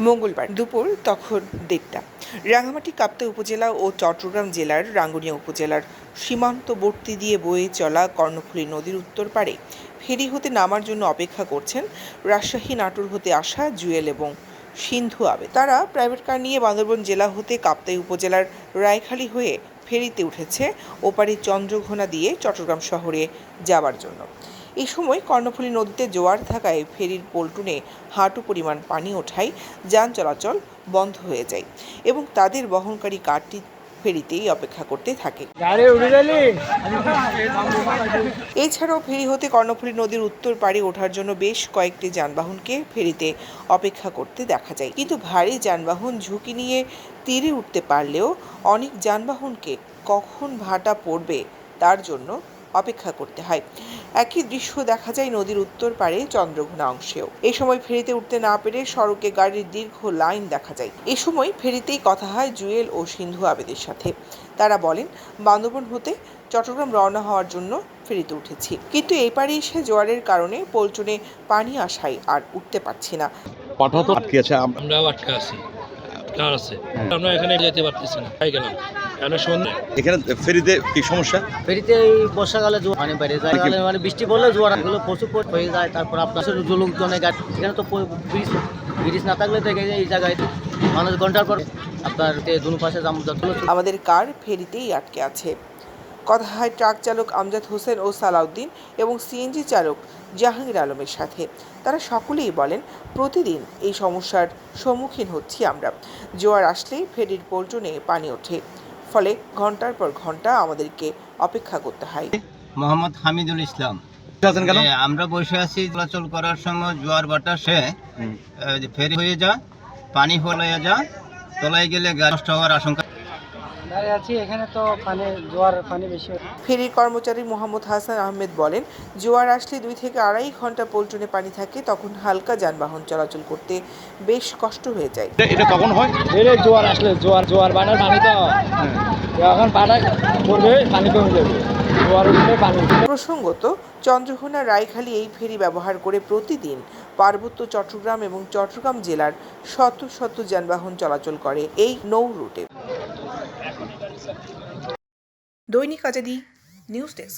মঙ্গলবার দুপুর তখন 1:30 রাঙামাটি কাপ্তাই উপজেলা ও চট্টগ্রাম জেলার রাঙ্গুনিয়া উপজেলার সীমান্তবর্তী দিয়ে বয়ে চলা কর্ণফুলী নদীর উত্তর পাড়ে ফেরি হতে নামার জন্য অপেক্ষা করছেন রাজশাহী নাটোর হতে আসা জুয়েল এবং সিন্ধু আবেদ। তারা প্রাইভেট কার নিয়ে বান্দরবান জেলা হতে কাপ্তাই উপজেলার রায়খালী হয়ে ফেরিতে উঠেছে ওপারে চন্দ্রঘোনা দিয়ে চট্টগ্রাম শহরে যাবার জন্য। এই সময় কর্ণফুলী নদীতে জোয়ার থাকায় ফেরির পল্টনে হাঁটু পরিমাণ পানি ওঠায় যান চলাচল বন্ধ হয়ে যায় এবং তাদের বহনকারী কারটি ফেরিতেই অপেক্ষা করতে থাকে। এছাড়াও ফেরি হতে কর্ণফুলী নদীর উত্তর পাড়ে ওঠার জন্য বেশ কয়েকটি যানবাহনকে ফেরিতে অপেক্ষা করতে দেখা যায়, কিন্তু ভারী যানবাহন ঝুঁকি নিয়ে তীরে উঠতে পারলেও অনেক যানবাহনকে কখন ভাটা পড়বে তার জন্য অপেক্ষা করতে হয়। একই দৃশ্য দেখা যায় নদীর উত্তর পাড়ে চন্দ্রঘোনা অংশেও। এই সময় ফেরিতে উঠতে না পেরে সড়কে গাড়ির দীর্ঘ লাইন দেখা যায়। এই সময় ফেরিতেই কথা হয় জুয়েল ও সিন্ধু আবেদের সাথে। তারা বলেন, বান্দরবান হতে চট্টগ্রাম রওনা হওয়ার জন্য ফেরিতে উঠেছি, কিন্তু এই পারে এসে জোয়ারের কারণে পল্টনে পানি আসায় আর উঠতে পারছি না। আমরাও আটকে আছি, আমরা এখানে যেতে পারতেছি না, তাই গেলাম। এখানে ফেরিতে কি সমস্যা? ফেরিতে এই বর্ষাকালে জোয়ার পানি বেড়ে যায়, মানে বৃষ্টি পড়লে জোয়ার এগুলো প্রচুর হয়ে যায়। তারপর আপনার লোকজনের গাড়ি এখানে তো ব্রিজ না থাকলে তো এই জায়গায় মানুষ ঘন্টার পর আপনার দুনো পাশে আমাদের কার ফেরিতেই আটকে আছে। কথা হয় ট্রাক চালক আমজাদ হোসেন ও সালাউদ্দিন এবং সিএনজি চালক জাহাঙ্গীর আলমের সাথে। তারা সকলেই বলেন, প্রতিদিন এই সমস্যার সম্মুখীন হচ্ছি আমরা। জোয়ার আসলেই ফেরির পল্টনে পানি ওঠে, ফলে ঘন্টার পর ঘন্টা আমাদেরকে অপেক্ষা করতে হয়। মোহাম্মদ হামিদুল ইসলাম। আমরা বসে আছি, চলাচল করার সময় জোয়ার বাতাসে ফেরি হয়ে যা, পানি হয়ে যা, তলায় গেলে গাড়ি নষ্ট হওয়ার আশঙ্কা। ফেরির কর্মচারী মোহাম্মদ হাসান আহমেদ বলেন, জোয়ার আসলে 2 থেকে আড়াই ঘন্টা পল্টনে পানি থাকে, তখন হালকা যানবাহন চলাচল করতে বেশ কষ্ট হয়ে যায়। এটা কখন হয়? জোয়ার আসলে জোয়ার বানার পানি তো এখন পানি পড়বে, পানি কমে যাবে, জোয়ার উঠলে পানি। প্রসঙ্গত, চন্দ্রঘোনা রায়খালী এই ফেরি ব্যবহার করে প্রতিদিন পার্বত্য চট্টগ্রাম এবং চট্টগ্রাম জেলার শত শত যানবাহন চলাচল করে এই নৌ রুটে। দৈনিক আজাদী নিউজ ডেস্ক।